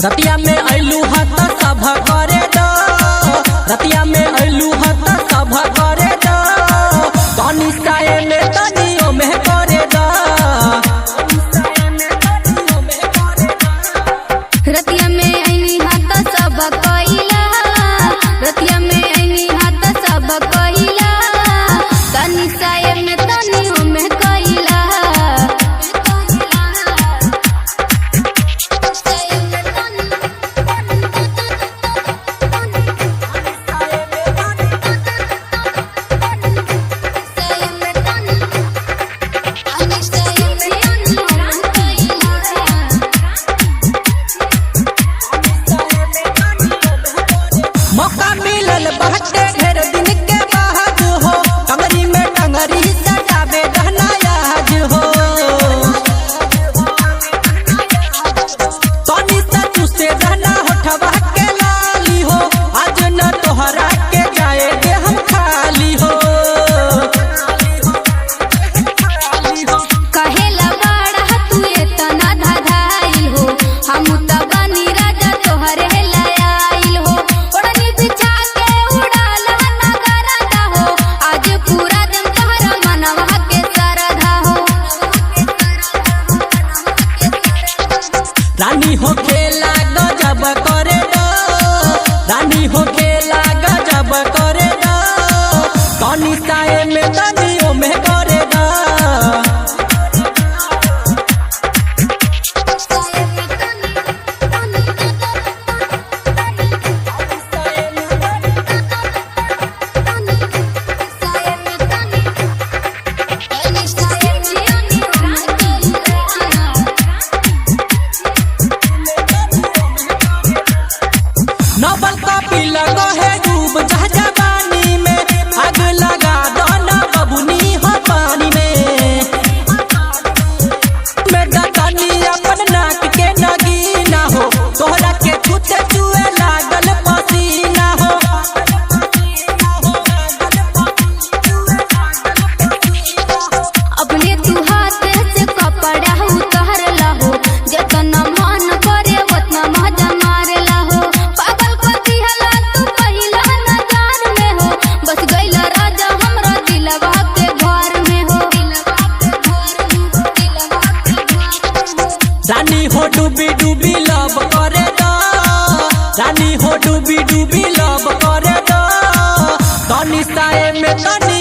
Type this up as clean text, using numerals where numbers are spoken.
रतिया में अइलू हत सब करे दो, रतिया में अइलू हत सब करे दो, तनी साए में तनियो में करे दो। रतिया में अइनी हत सब कइला, रतिया में अइनी हत सब कइला, तनी साए में तनियो में कइला। मौका मिलल बाटे ढेर दिन के बाद हो, कमरी में टंगरी सजावे रहना याद हो। तनी सा चूसे रहना होठवा के लाली हो, आज न तोहरा के जाए दे हम खाली हो। कहेला बाड़ा तू एतना धाधाइल हो, हम त बनी राजा तोहरे लायल हो। ओढ़नी बिछा के उड़ाला नगरदा हो, आज पूरा दिन तोहरा मनवा के सरधा हो। रानी हो खेला गजब करे दो, रानी हो खेला गजब करे दो, तनी साए में तनियो में करे दो। नवल कॉपी लगो है डूब जा जवानी में, आग लगा दो ना बबुनी हो पानी में। मेरा तनी अपन नाक के नगीना हो, तोहरा के छूते छुए लागल पसीना हो। अपने तू हाथ से कपड़ा उतारला हो, जतना मन करे उतना मजा मारला हो। पागल को दिहला तू पहिला नजर में हो, बस गइला राजा हमरा दिलवा के घर में हो। रानी हो डूबी डूबी लव करे दो, रानी हो डूबी डूबी लव करे दो, तनी साए में तनी